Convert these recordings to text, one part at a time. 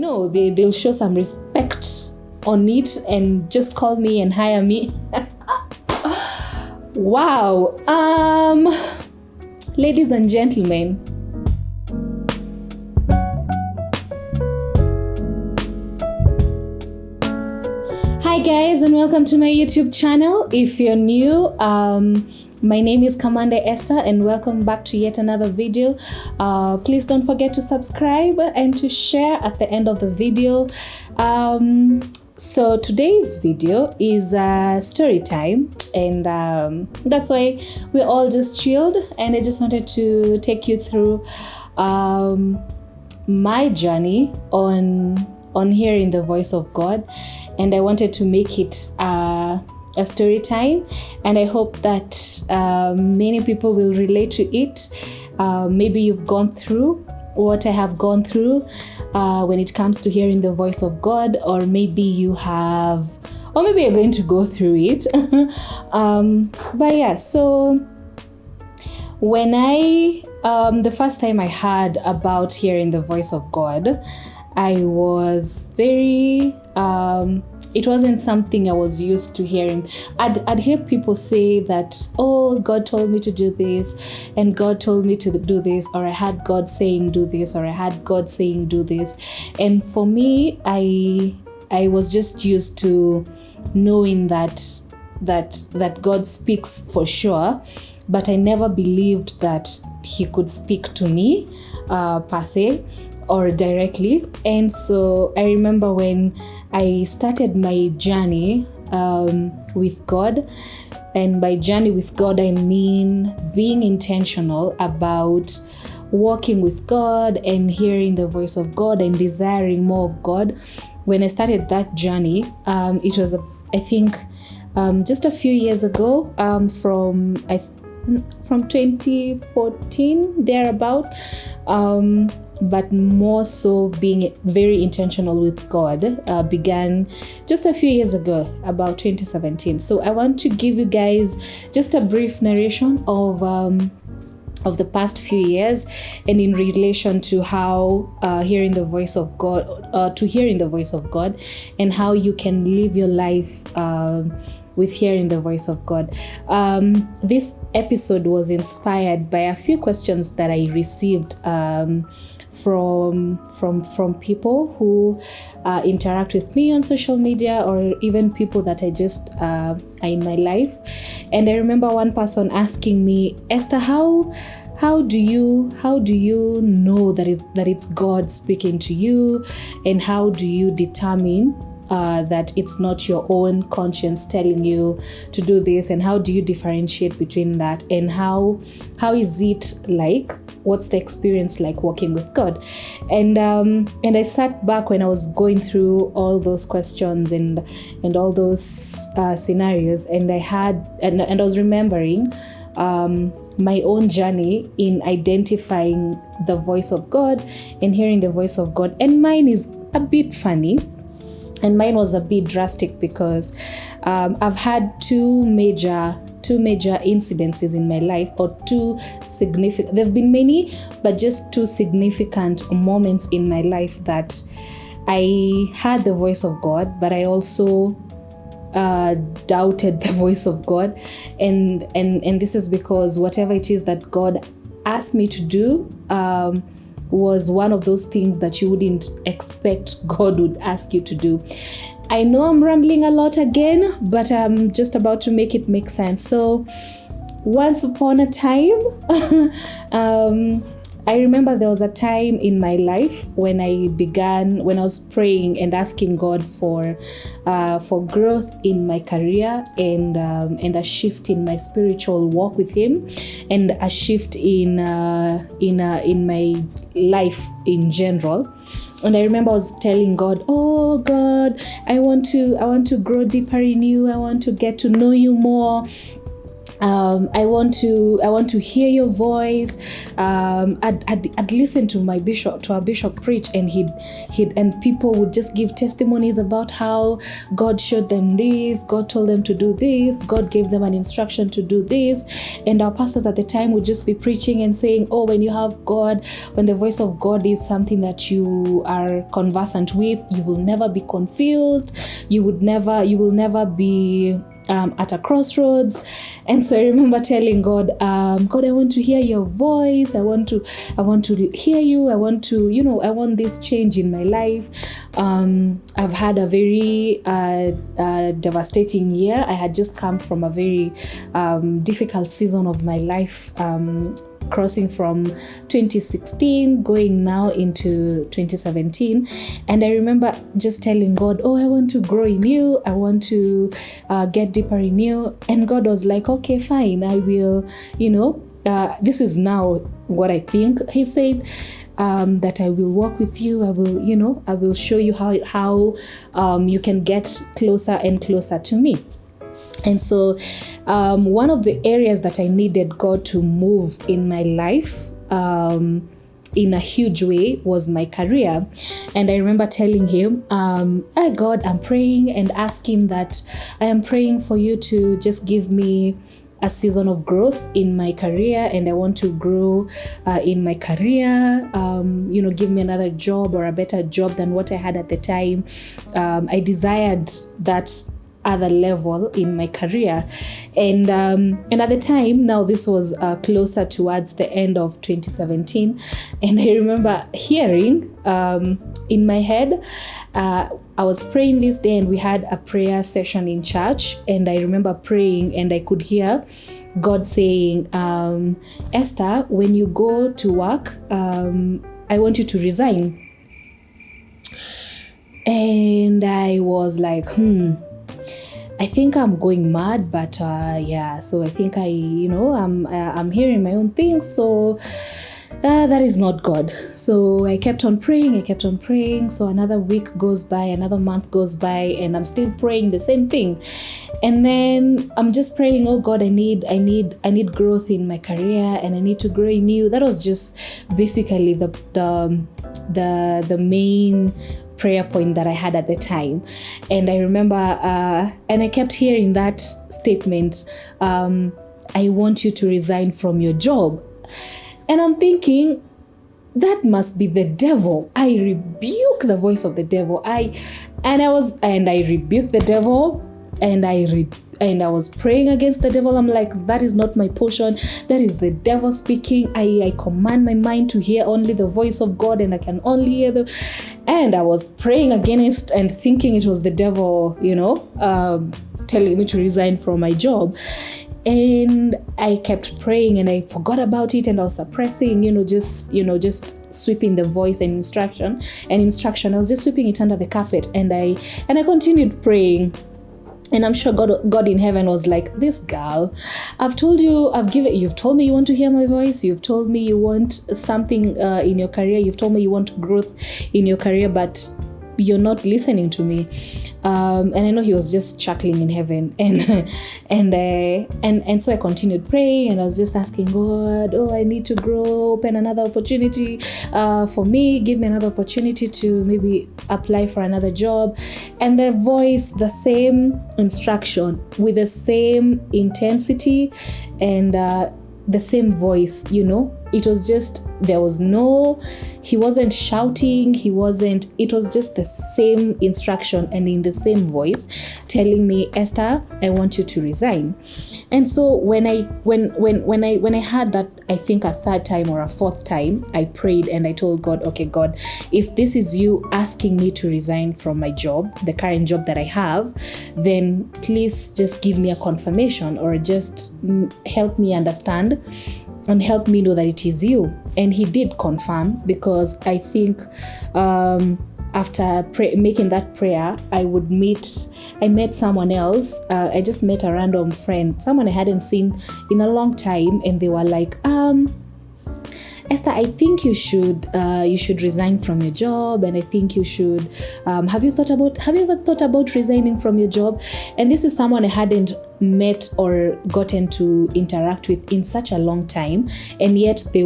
they'll show some respect on it and just call me and hire me. Wow. Ladies and gentlemen, hi guys, and welcome to my YouTube channel. If you're new, my name is Commander Esther, and welcome back to yet another video. Please don't forget to subscribe and to share at the end of the video. So today's video is story time, and that's why we're all just chilled, and I just wanted to take you through my journey on hearing the voice of God, and I wanted to make it a story time, and I hope that many people will relate to it. Maybe you've gone through what I have gone through when it comes to hearing the voice of God, or maybe you have, or maybe you're going to go through it. But yeah, so when I the first time I heard about hearing the voice of God, I was very it wasn't something I was used to hearing. I'd hear people say that, oh, God told me to do this, and God told me to do this, or I had God saying do this, or I had God saying do this. And for me, I was just used to knowing that God speaks for sure, but I never believed that he could speak to me per se or directly. And so I remember when I started my journey with God, and by journey with God I mean being intentional about walking with God and hearing the voice of God and desiring more of God. When I started that journey, it was I think just a few years ago, from 2014 thereabout, but more so being very intentional with God began just a few years ago, about 2017. So I want to give you guys just a brief narration of the past few years, and in relation to how hearing the voice of God, and how you can live your life with hearing the voice of God. This episode was inspired by a few questions that I received from people who interact with me on social media, or even people that I just are in my life. And I remember one person asking me, Esther, how do you know that it's God speaking to you, and how do you determine that it's not your own conscience telling you to do this, and how do you differentiate between that, and how is it like, what's the experience like walking with God? And I sat back when I was going through all those questions and all those scenarios, and I was remembering my own journey in identifying the voice of God and hearing the voice of God. And mine is a bit funny, and mine was a bit drastic, because I've had two major incidences in my life, or there've been many, but just two significant moments in my life that I had the voice of God, but I also doubted the voice of God. And this is because whatever it is that God asked me to do was one of those things that you wouldn't expect God would ask you to do. I know I'm rambling a lot again, but I'm just about to make it make sense. So once upon a time, I remember there was a time in my life when I was praying and asking God for growth in my career, and a shift in my spiritual walk with Him, and a shift in my life in general. And I remember I was telling God, oh God, I want to grow deeper in you. I want to get to know you more. I want to hear your voice. I'd listen to our bishop preach, and and people would just give testimonies about how God showed them this, God told them to do this, God gave them an instruction to do this. And our pastors at the time would just be preaching and saying, oh, when you have God, when the voice of God is something that you are conversant with, you will never be confused. You will never be at a crossroads. And so I remember telling God, God, I want to hear your voice. I want to hear you. I want to, I want this change in my life. I've had a very devastating year. I had just come from a very difficult season of my life, crossing from 2016 going now into 2017. And I remember just telling God, oh, I want to grow in you, I want to get deeper in you. And God was like, okay, fine, I will, this is now what I think he said, that I will walk with you. I will show you how you can get closer and closer to me. And so one of the areas that I needed God to move in my life in a huge way was my career. And I remember telling him, God, I'm praying and asking that I am praying for you to just give me a season of growth in my career, and I want to grow in my career, give me another job or a better job than what I had at the time. I desired that other level in my career, and at the time, now this was closer towards the end of 2017, and I remember hearing in my head, I was praying this day, and we had a prayer session in church, and I remember praying, and I could hear God saying, Esther, when you go to work, I want you to resign. And I was like, I think I'm going mad, but so I think I'm hearing my own things, so that is not God. So I kept on praying. So another week goes by, another month goes by, and I'm still praying the same thing. And then I'm just praying, oh God, I need growth in my career, and I need to grow in you. That was just basically the main prayer point that I had at the time. And I remember, and I kept hearing that statement, I want you to resign from your job. And I'm thinking, that must be the devil. I rebuke the voice of the devil. I rebuked the devil, and I was praying against the devil. I'm like, that is not my portion. That is the devil speaking. I command my mind to hear only the voice of God, and I can only hear and I was praying against and thinking it was the devil, telling me to resign from my job. And I kept praying, and I forgot about it, and I was suppressing, just sweeping the voice and instruction. I was just sweeping it under the carpet, and I continued praying. And I'm sure God in heaven was like, this girl, you've told me you want to hear my voice. You've told me you want something in your career. You've told me you want growth in your career, but you're not listening to me. And I know he was just chuckling in heaven, and so I continued praying, and I was just asking God, oh, I need to grow, open another opportunity for me, give me another opportunity to maybe apply for another job. And the voice, the same instruction with the same intensity and the same voice, it was just, he wasn't shouting, it was just the same instruction and in the same voice telling me, Esther, I want you to resign. And so when I had that, I think a third time or a fourth time, I prayed and I told God, okay, God, if this is you asking me to resign from my job, the current job that I have, then please just give me a confirmation, or just help me understand and help me know that it is you. And he did confirm, because I think after making that prayer, I met someone else. I just met a random friend, someone I hadn't seen in a long time, and they were like, Esther, I think you should resign from your job, and I think you should. Have you ever thought about resigning from your job? And this is someone I hadn't met or gotten to interact with in such a long time, and yet they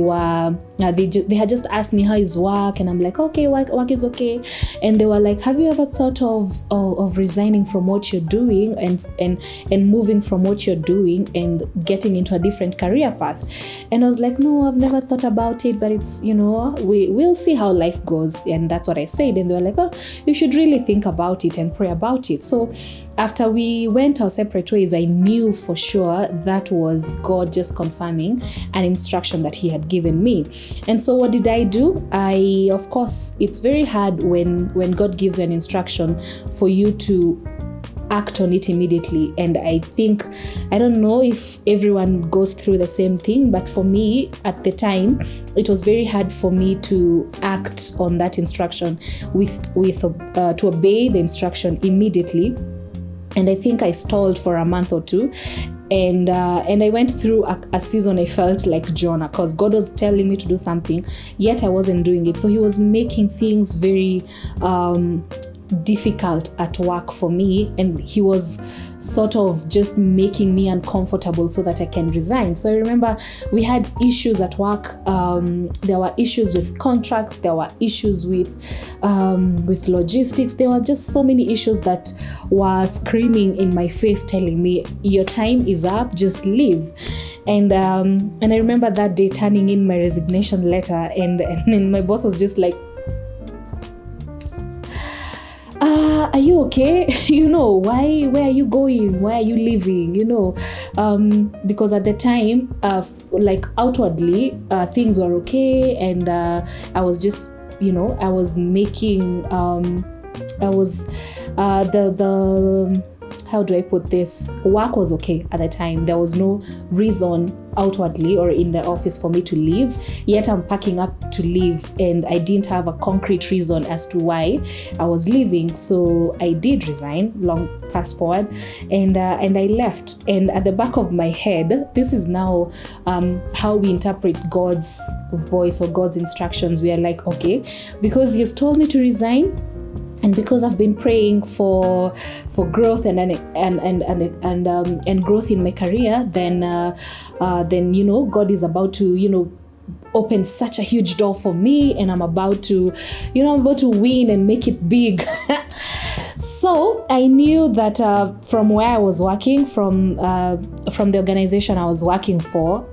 had just asked me how is work, and I'm like, okay, work is okay. And they were like, have you ever thought of resigning from what you're doing and moving from what you're doing and getting into a different career path? And I was like, no, I've never thought about it, but it's, we'll see how life goes. And that's what I said. And they were like, oh, you should really think about it and pray about it. So after we went our separate ways, I knew for sure that was God just confirming an instruction that he had given me. And so what did I do? Of course, it's very hard when God gives you an instruction for you to act on it immediately. And I don't know if everyone goes through the same thing, but for me at the time, it was very hard for me to act on that instruction to obey the instruction immediately. And I think I stalled for a month or two. And I went through a season I felt like Jonah, because God was telling me to do something, yet I wasn't doing it. So he was making things very difficult at work for me, and he was sort of just making me uncomfortable so that I can resign. So I remember we had issues at work. There were issues with contracts, there were issues with logistics. There were just so many issues that were screaming in my face, telling me, your time is up, just leave. And I remember that day turning in my resignation letter, and my boss was just like, are you okay? Why? Where are you going? Why are you leaving? Because at the time, like outwardly, things were okay, and I was just, I was making, how do I put this? Work was okay at the time. There was no reason outwardly or in the office for me to leave, yet I'm packing up to leave, and I didn't have a concrete reason as to why I was leaving. So I did resign, fast forward, and I left. And at the back of my head, this is now how we interpret God's voice or God's instructions. We are like, okay, because he's told me to resign, and because I've been praying for growth and growth in my career, then God is about to open such a huge door for me, and I'm about to win and make it big. So I knew that from where I was working, from the organization I was working for,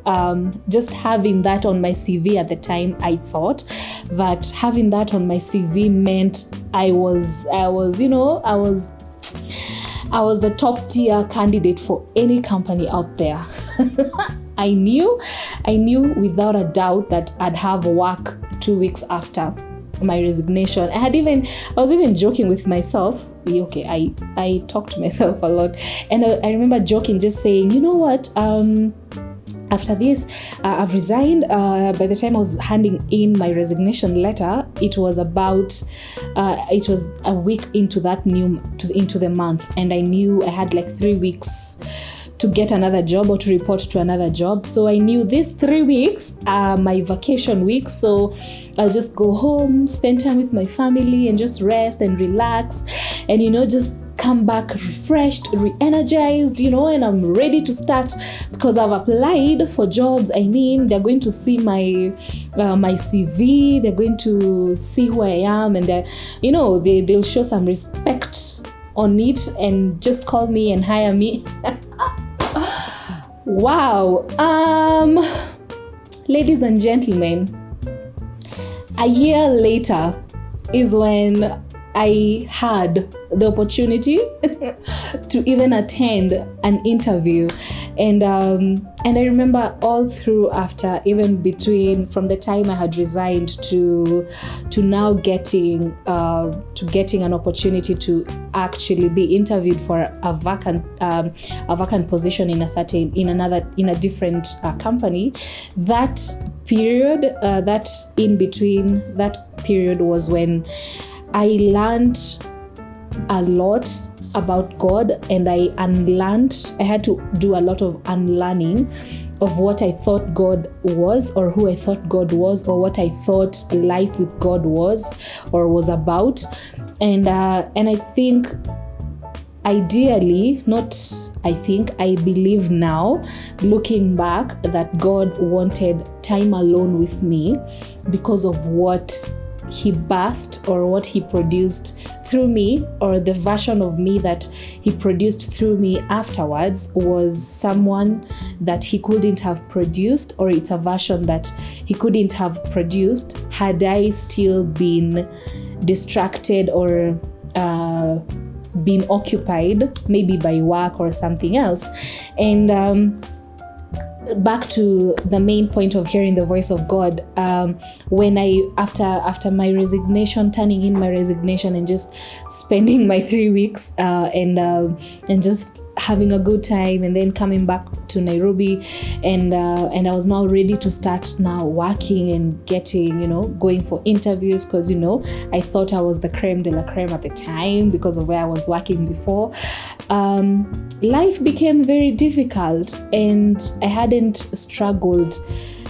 just having that on my CV at the time, I thought that having that on my CV meant I was the top tier candidate for any company out there. I knew without a doubt that I'd have work 2 weeks after my resignation. I was even joking with myself. Okay, I talk to myself a lot, and I remember joking, just saying, you know what, after this, I've resigned. By the time I was handing in my resignation letter, it was a week into into the month, and I knew I had like 3 weeks to get another job or to report to another job. So I knew these 3 weeks are my vacation weeks. So I'll just go home, spend time with my family, and just rest and relax, and just come back refreshed, re-energized, and I'm ready to start, because I've applied for jobs. I mean, they're going to see my CV, they're going to see who I am, and they'll show some respect on it and just call me and hire me. Wow. Ladies and gentlemen, a year later is when I had the opportunity to even attend an interview, and I remember all through after, even between from the time I had resigned to now getting an opportunity to actually be interviewed for a vacant position in a different company. That period, that in between, that period was when I learned a lot about God, and I had to do a lot of unlearning of what I thought God was, or who I thought God was, or what I thought life with God was or was about. And I think ideally, not I think, I believe now, looking back, that God wanted time alone with me because of what he birthed or what he produced through me, or the version of me that he produced through me afterwards was someone that he couldn't have produced, or it's a version that he couldn't have produced had I still been distracted or been occupied maybe by work or something else. And back to the main point of hearing the voice of God, when I after my resignation, turning in my resignation and just spending my 3 weeks and just having a good time, and then coming back to Nairobi, and I was now ready to start now working and getting, going for interviews, because I thought I was the creme de la creme at the time because of where I was working before. Life became very difficult, and I hadn't struggled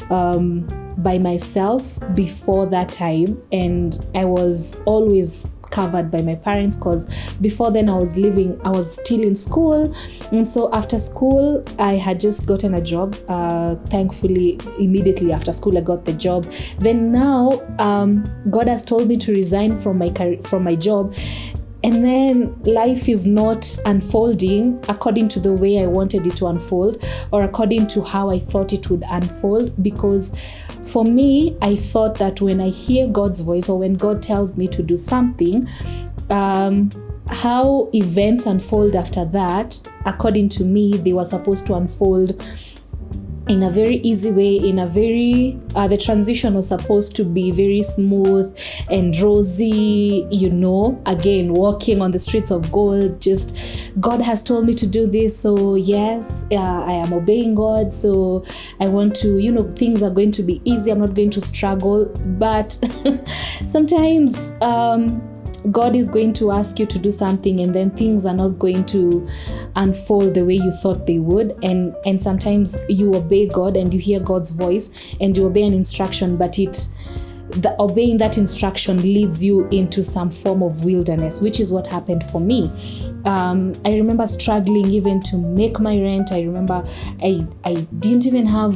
by myself before that time, and I was always covered by my parents, because before then I was still in school, and so after school I had just gotten a job. Thankfully, immediately after school I got the job. Then now God has told me to resign from my job, and then life is not unfolding according to the way I wanted it to unfold, or according to how I thought it would unfold. Because for me, I thought that when I hear God's voice, or when God tells me to do something, how events unfold after that, according to me, they were supposed to unfold in a very easy way, the transition was supposed to be very smooth and rosy, again, walking on the streets of gold. Just, God has told me to do this, so yes, I am obeying God, so I want to, things are going to be easy, I'm not going to struggle. But sometimes God is going to ask you to do something, and then things are not going to unfold the way you thought they would. And sometimes you obey God and you hear God's voice and you obey an instruction, but obeying that instruction leads you into some form of wilderness, which is what happened for me. I remember struggling even to make my rent. I remember I didn't even have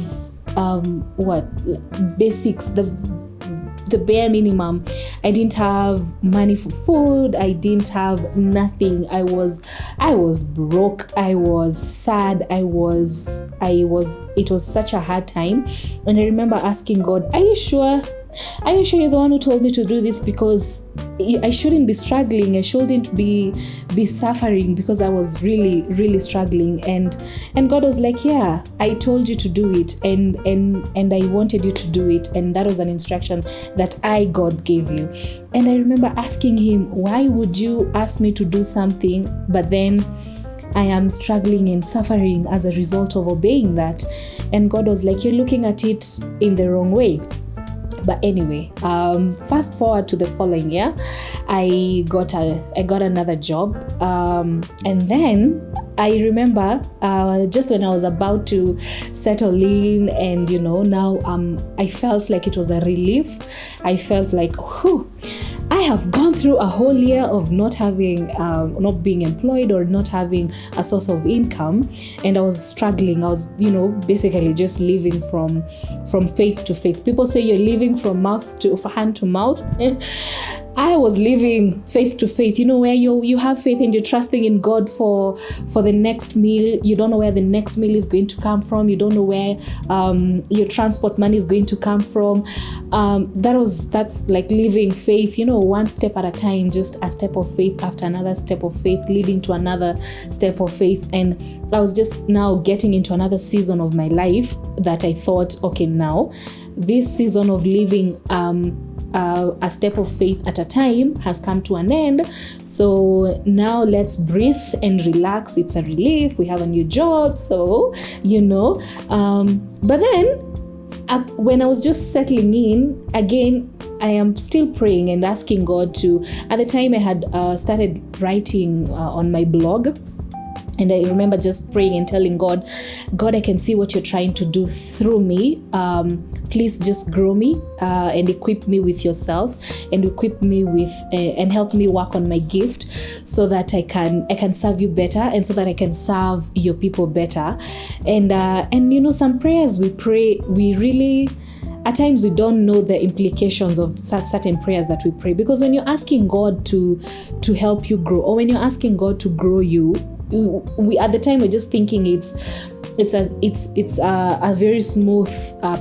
basics, the bare minimum. I didn't have money for food. I didn't have nothing. I was broke. I was sad. It was such a hard time. And I remember asking God, are you sure you're the one who told me to do this? Because I shouldn't be struggling. I shouldn't be suffering, because I was really, really struggling. And God was like, yeah, I told you to do it, and I wanted you to do it, and that was an instruction that God gave you. And I remember asking him, why would you ask me to do something, but then I am struggling and suffering as a result of obeying that? And God was like, you're looking at it in the wrong way. But anyway, fast forward to the following year, I got another job, and then I remember just when I was about to settle in, and now I felt like it was a relief. I felt like, whew, I have gone through a whole year of not being employed, or not having a source of income, and I was struggling. I was, basically just living from faith to faith. People say you're living from hand to mouth. I was living faith to faith, where you have faith and you're trusting in God for the next meal. You don't know where the next meal is going to come from. You don't know where your transport money is going to come from. That's like living faith, one step at a time, just a step of faith after another step of faith, leading to another step of faith. And I was just now getting into another season of my life that I thought, okay, now this season of living a step of faith at a time has come to an end. So now let's breathe and relax. It's a relief. We have a new job. So, but then when I was just settling in, again, I am still praying and asking God to, at the time I had started writing on my blog. And I remember just praying and telling God, I can see what you're trying to do through me. please just grow me and equip me with yourself, and equip me with and help me work on my gift, so that I can serve you better, and so that I can serve your people better. And some prayers we pray, we really, at times we don't know the implications of certain prayers that we pray, because when you're asking God to help you grow, or when you're asking God to grow you, we at the time we're just thinking it's a very smooth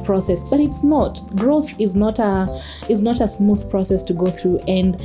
process, but it's not. Growth is not a smooth process to go through, and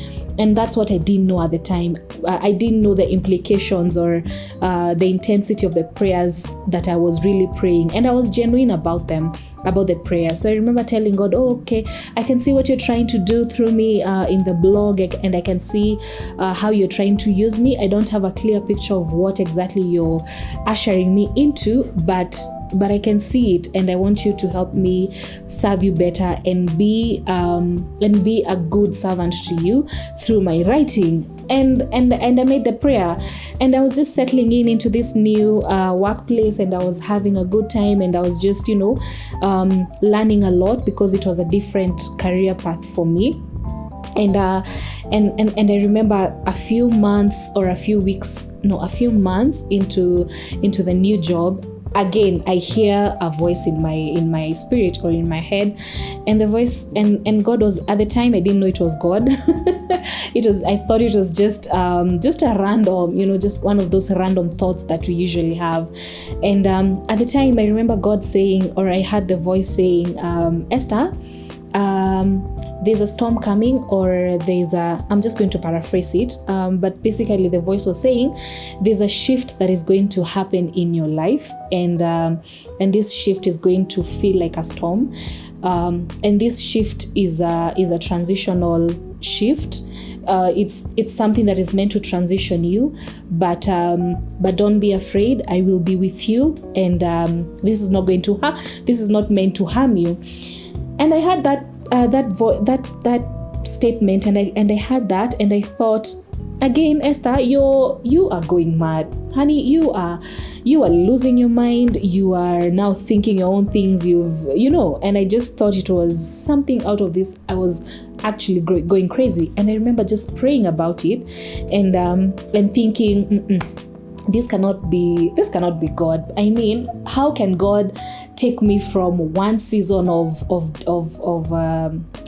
that's what I didn't know at the time. I didn't know the implications or the intensity of the prayers that I was really praying, and I was genuine about them, about the prayer. So I remember telling God, oh, okay, I can see what you're trying to do through me in the blog, and I can see how you're trying to use me. I don't have a clear picture of what exactly you're ushering me into, but I can see it, and I want you to help me serve you better and be a good servant to you through my writing. And I made the prayer, and I was just settling into this new workplace, and I was having a good time, and I was just learning a lot, because it was a different career path for me. And I remember a few months into the new job, again I hear a voice in my spirit or in my head, and the voice and God was, at the time I didn't know it was God. I thought it was just a random, just one of those random thoughts that we usually have. And at the time I remember God saying, or I heard the voice saying, Esther, there's a storm coming, or I'm just going to paraphrase it, but basically the voice was saying there's a shift that is going to happen in your life, and this shift is going to feel like a storm, and this shift is a transitional shift. It's something that is meant to transition you, but don't be afraid. I will be with you, and this is not meant to harm you. And I had that statement, and I had that, and I thought, again, Esther, you are going mad, honey. You are losing your mind. You are now thinking your own things. And I just thought it was something out of this. I was actually going crazy, and I remember just praying about it, and thinking, this cannot be God. I mean, how can God take me from one season of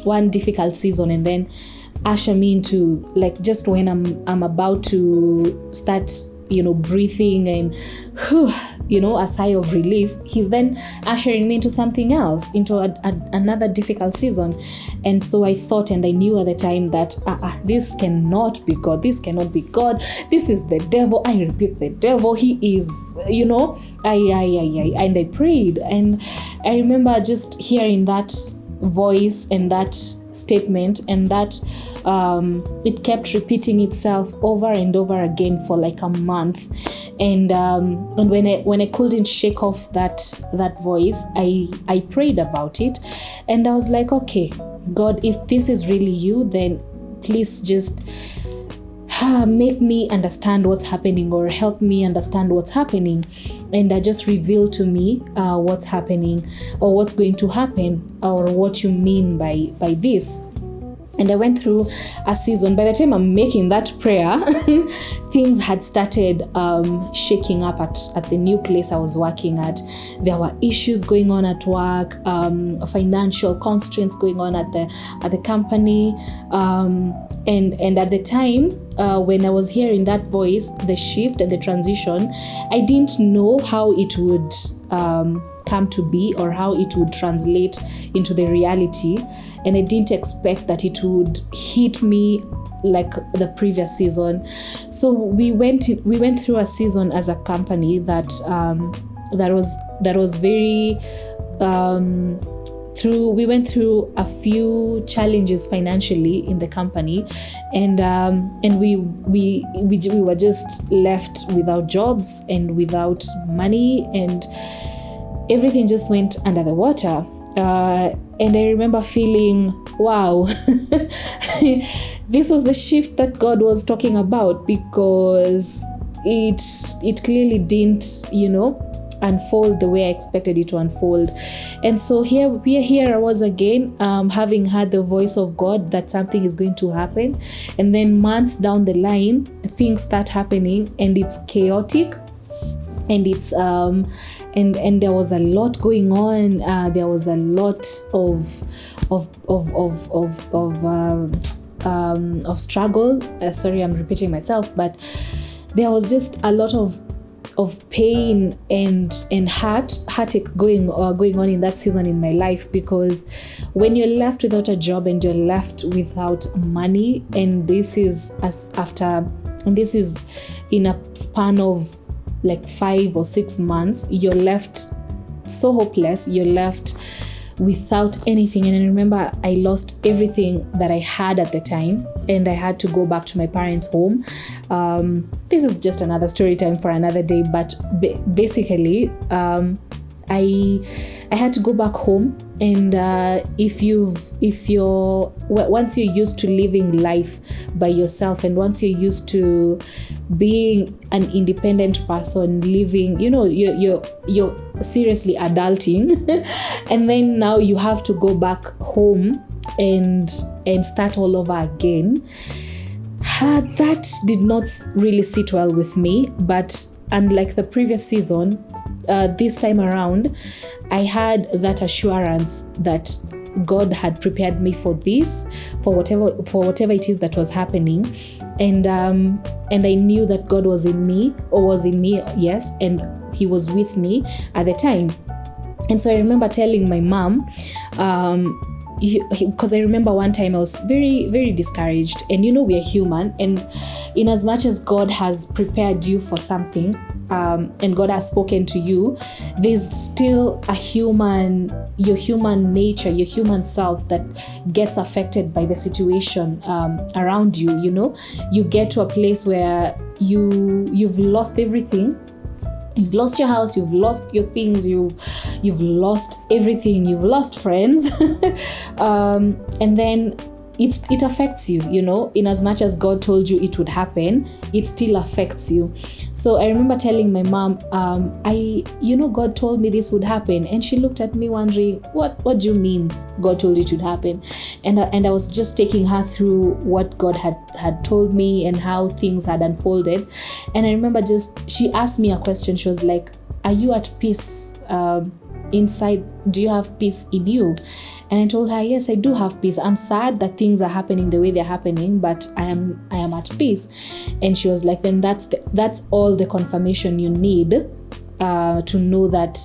one difficult season, and then usher me into, like, just when I'm about to start breathing and a sigh of relief, he's then ushering me into something else, into another difficult season. And so I thought, and I knew at the time that this cannot be God. This cannot be God. This is the devil. I rebuke the devil. He is, and I prayed, and I remember just hearing that voice and that statement, and that it kept repeating itself over and over again for like a month. And when I couldn't shake off that voice, I prayed about it, and I was like, okay, God, if this is really you, then please just make me understand what's happening, or help me understand what's happening, and just reveal to me what's happening, or what's going to happen, or what you mean by this. And I went through a season. By the time I'm making that prayer, things had started shaking up at the new place I was working at. There were issues going on at work, financial constraints going on at the company, and at the time when I was hearing that voice, the shift and the transition, I didn't know how it would come to be, or how it would translate into the reality. And I didn't expect that it would hit me like the previous season. So we went through a season as a company that was very we went through a few challenges financially in the company, and we were just left without jobs and without money, and everything just went under the water. And I remember feeling, wow, this was the shift that God was talking about, because it clearly didn't, unfold the way I expected it to unfold. And so here I was again, having heard the voice of God that something is going to happen, and then months down the line things start happening and it's chaotic, and it's and there was a lot going on. There was a lot of struggle. Sorry, I'm repeating myself, but there was just a lot of pain and heartache going on in that season in my life, because when you're left without a job and you're left without money, and this is in a span of like 5 or 6 months, you're left so hopeless, you're left without anything. And I remember I lost everything that I had at the time, and I had to go back to my parents' home. This is just another story time for another day, but basically I had to go back home. And once you're used to living life by yourself, and once you're used to being an independent person, living, you're seriously adulting, and then now you have to go back home and start all over again. That did not really sit well with me, but unlike the previous season, this time around, I had that assurance that God had prepared me for this, for whatever it is that was happening, and I knew that God was in me, yes, and He was with me at the time. And so I remember telling my mom, because I remember one time I was very, very discouraged, and we are human, and in as much as God has prepared you for something, and God has spoken to you, there's still your human nature, your human self that gets affected by the situation around you. You get to a place where you've lost everything. You've lost your house, you've lost your things, you've lost everything, you've lost friends, and then it affects you, in as much as God told you it would happen, it still affects you. So I remember telling my mom, God told me this would happen, and she looked at me wondering, what do you mean God told it would happen? And I was just taking her through what God had told me and how things had unfolded. And I remember she asked me a question. She was like, are you at peace inside? Do you have peace in you? And I told her, yes, I do have peace. I'm sad that things are happening the way they're happening, but I am at peace. And she was like, then that's all the confirmation you need to know that,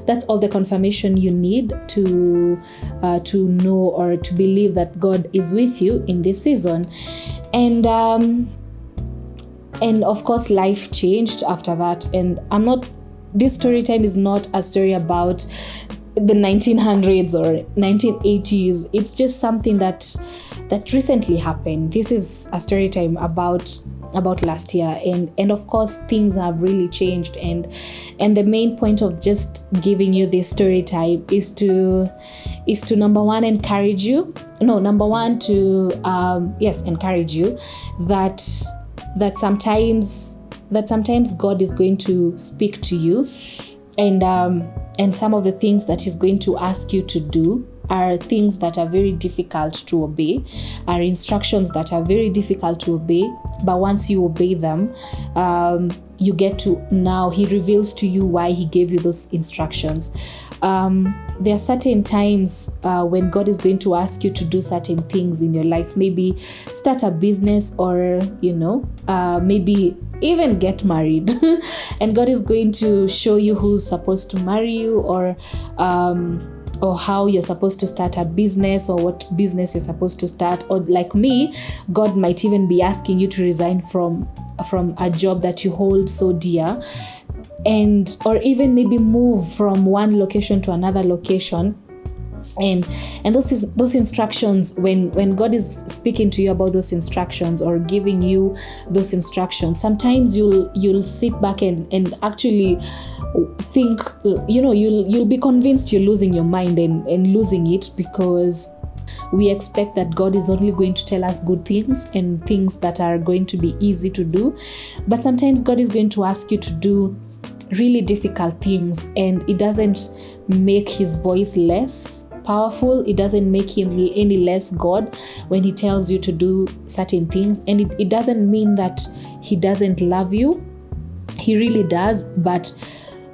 that's all the confirmation you need to know or to believe that God is with you in this season. And of course life changed after that. And this story time is not a story about the 1900s or 1980s. It's just something that recently happened. This is a story time about last year, and of course things have really changed, and the main point of just giving you this story time is to number one encourage you that sometimes God is going to speak to you, and some of the things that He's going to ask you to do are things that are very difficult to obey, are instructions that are very difficult to obey. But once you obey them, you get to, now He reveals to you why He gave you those instructions. There are certain times when God is going to ask you to do certain things in your life, maybe start a business, or maybe even get married. And God is going to show you who's supposed to marry you, or how you're supposed to start a business, or what business you're supposed to start. Or like me, God might even be asking you to resign from a job that you hold so dear, or even maybe move from one location to another location. And those instructions, when God is speaking to you about those instructions or giving you those instructions, sometimes you'll sit back and actually think, you'll be convinced you're losing your mind and losing it, because we expect that God is only going to tell us good things and things that are going to be easy to do. But sometimes God is going to ask you to do really difficult things, and it doesn't make his voice less powerful. It doesn't make him any less God when he tells you to do certain things. And it doesn't mean that he doesn't love you. He really does, but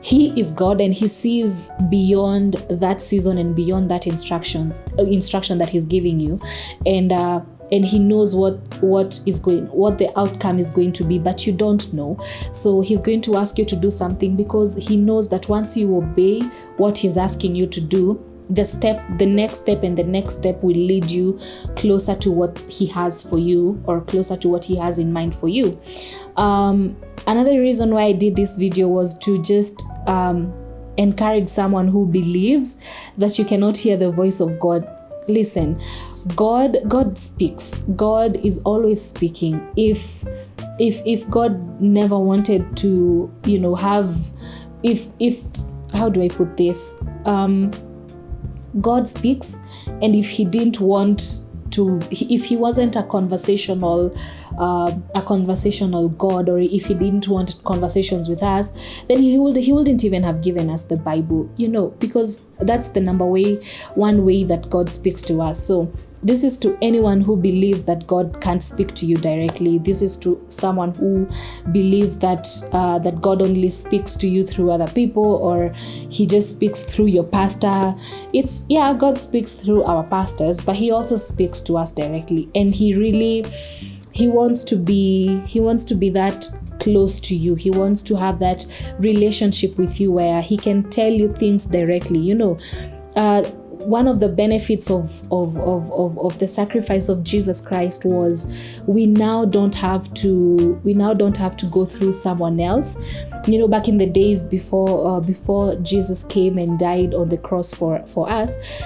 he is God, and he sees beyond that season and beyond that instruction that he's giving you, and he knows what the outcome is going to be, but you don't know. So he's going to ask you to do something because he knows that once you obey what he's asking you to do, the next step will lead you closer to what he has for you, or closer to what he has in mind for you. Another reason why I did this video was to just encourage someone who believes that you cannot hear the voice of God. Listen, God speaks. God is always speaking. If God never wanted to, have, if how do I put this? God speaks, and if he didn't want to, if he wasn't a conversational God, or if he didn't want conversations with us, then he wouldn't even have given us the Bible, because that's the one way that God speaks to us. So this is to anyone who believes that God can't speak to you directly. This is to someone who believes that God only speaks to you through other people, or he just speaks through your pastor. God speaks through our pastors, but he also speaks to us directly, and he wants to be that close to you. He wants to have that relationship with you where he can tell you things directly. One of the benefits of the sacrifice of Jesus Christ was we now don't have to go through someone else. Back in the days before Jesus came and died on the cross for us,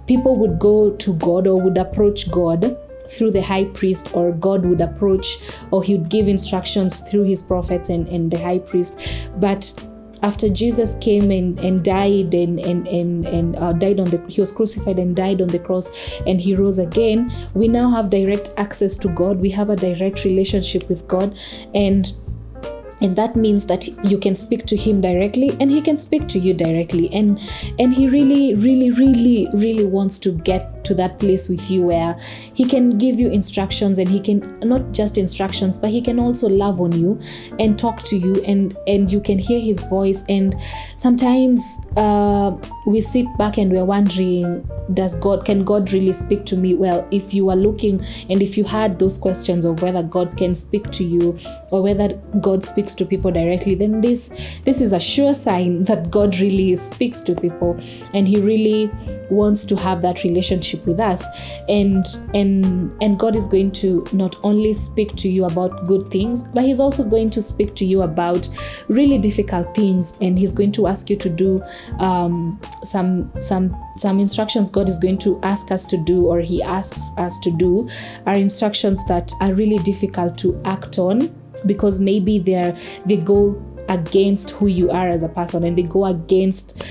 people would go to God, or would approach God through the high priest, or God would approach, or he would give instructions through his prophets and the high priest. But after Jesus came and died and died he was crucified and died on the cross, and he rose again, we now have direct access to God. We have a direct relationship with God, and that means that you can speak to him directly, and he can speak to you directly, and he really, really, really, really wants to get to that place with you where he can give you instructions, and he can not just instructions, but he can also love on you and talk to you, and you can hear his voice. And sometimes we sit back and we're wondering, can God really speak to me? Well, if you are looking, and if you had those questions of whether God can speak to you, or whether God speaks to people directly, then this is a sure sign that God really speaks to people, and he really wants to have that relationship with us. And God is going to not only speak to you about good things, but he's also going to speak to you about really difficult things, and he's going to ask you to do some instructions God is going to ask us to do, or he asks us to do, are instructions that are really difficult to act on, because maybe they go against who you are as a person, and they go against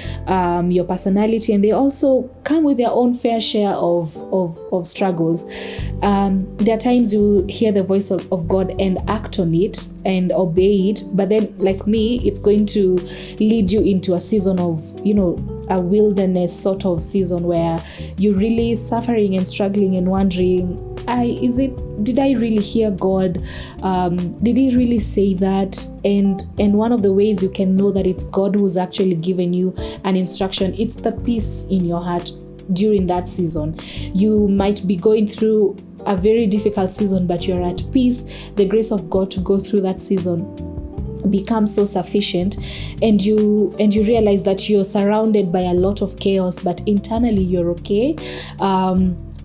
your personality, and they also come with their own fair share of struggles. There are times you will hear the voice of God and act on it and obey it, but then, like me, it's going to lead you into a season of, a wilderness sort of season where you're really suffering and struggling and wondering, did I really hear God? Did he really say that? And one of the ways you can know that it's God who's actually given you an instruction, it's the peace in your heart during that season. You might be going through a very difficult season, but you're at peace. The grace of God to go through that season becomes so sufficient, and you realize that you're surrounded by a lot of chaos, but internally you're okay.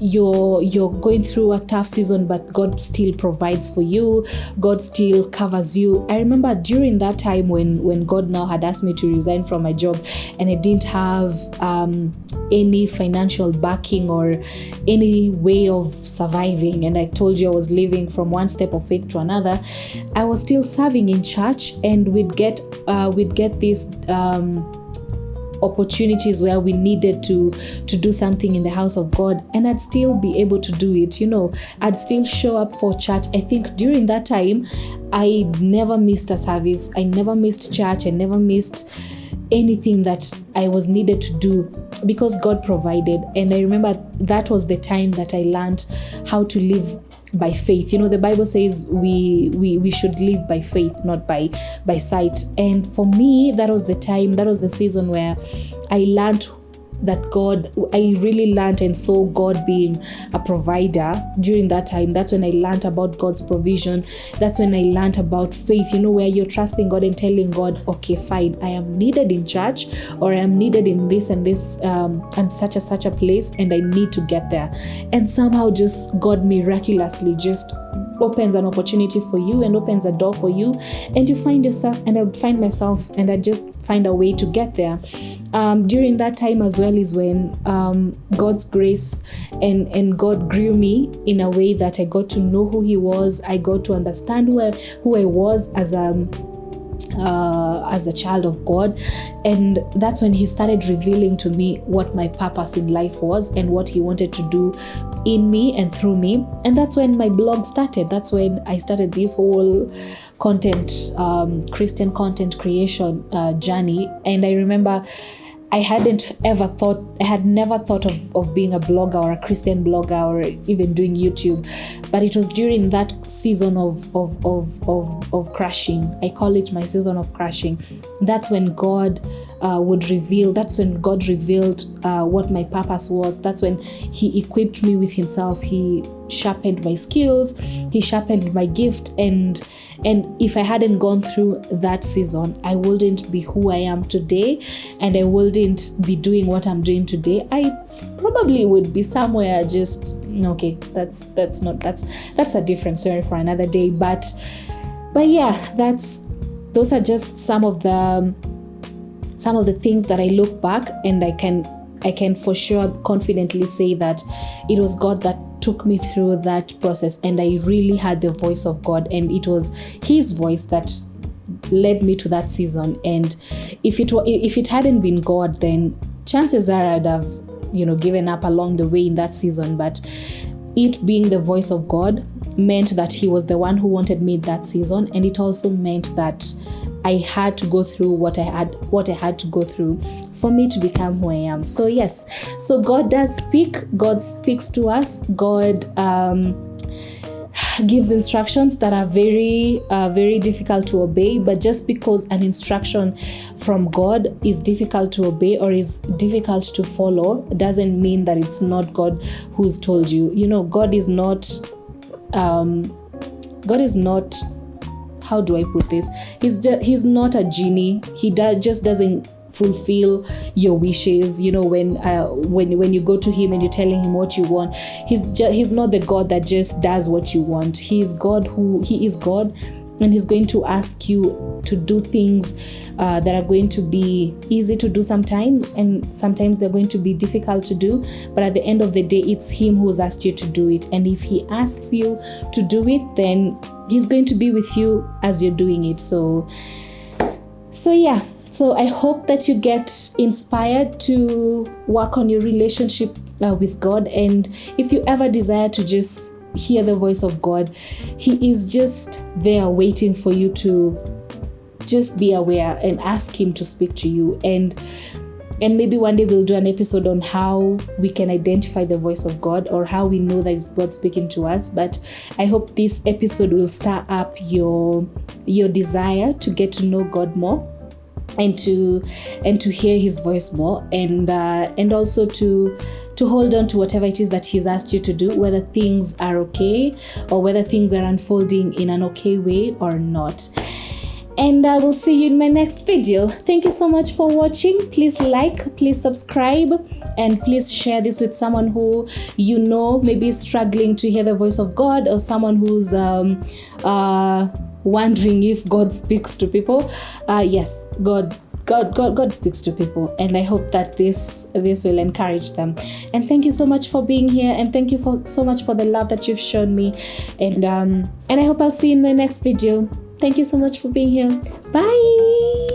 You're going through a tough season, but God still provides for you. God still covers you. I remember during that time when God now had asked me to resign from my job, and I didn't have any financial backing or any way of surviving, and I told you I was living from one step of faith to another. I was still serving in church, and we'd get this opportunities where we needed to do something in the house of God, and I'd still be able to do it. I'd still show up for church. I think during that time, I never missed a service. I never missed church. I never missed anything that I was needed to do, because God provided. And I remember that was the time that I learned how to live by faith. The Bible says we should live by faith, not by sight. And for me, that was the time, that was the season where I learned that I really learned and saw God being a provider during that time. That's when I learned about God's provision. That's when I learned about faith, where you're trusting God and telling God, okay, fine, I am needed in church, or I am needed in this and this and such a place, and I need to get there. And somehow just God miraculously just opens an opportunity for you and opens a door for you, and you find yourself, and I would find myself, and I just find a way to get there. During that time as well is when God's grace and God grew me in a way that I got to know who He was. I got to understand who I was as a child of God, and that's when He started revealing to me what my purpose in life was and what He wanted to do in me and through me. And that's when my blog started. That's when I started this whole content, Christian content creation journey. And I remember I had never thought of being a blogger or a Christian blogger or even doing YouTube, but it was during that season of crashing. I call it my season of crashing. That's when God would reveal. That's when God revealed what my purpose was. That's when He equipped me with Himself. He sharpened my skills. He sharpened my gift, and if I hadn't gone through that season, I wouldn't be who I am today, and I wouldn't be doing what I'm doing today. I probably would be somewhere just okay. That's a different story for another day. But yeah, those are just some of the things that I look back, and I can for sure confidently say that it was God that took me through that process, and I really had the voice of God, and it was His voice that led me to that season. And if it hadn't been God, then chances are I'd have given up along the way in that season. But it being the voice of God meant that He was the one who wanted me that season, and it also meant that I had to go through what I had to go through for me to become who I am. So yes, so God does speak. God speaks to us. God gives instructions that are very, very difficult to obey. But just because an instruction from God is difficult to obey or is difficult to follow doesn't mean that it's not God who's told you. God is not. How do I put this? He's not a genie. He just doesn't fulfill your wishes. When you go to Him and you're telling Him what you want, He's not the God that just does what you want. He is God, and He's going to ask you to do things that are going to be easy to do sometimes, and sometimes they're going to be difficult to do. But at the end of the day, it's Him who's asked you to do it. And if He asks you to do it, then He's going to be with you as you're doing it. So yeah. So I hope that you get inspired to work on your relationship with God. And if you ever desire to just hear the voice of God, He is just there waiting for you to just be aware and ask Him to speak to you. And maybe one day we'll do an episode on how we can identify the voice of God, or how we know that it's God speaking to us. But I hope this episode will stir up your desire to get to know God more, and to hear His voice more, and also to hold on to whatever it is that He's asked you to do, whether things are okay or whether things are unfolding in an okay way or not. And I will see you in my next video. Thank you so much for watching. Please like, please subscribe, and please share this with someone who maybe is struggling to hear the voice of God, or someone who's wondering if God speaks to people. Yes, God speaks to people, and I hope that this will encourage them. And thank you so much for being here, and thank you so much for the love that you've shown me. And I hope I'll see you in my next video. Thank you so much for being here. Bye.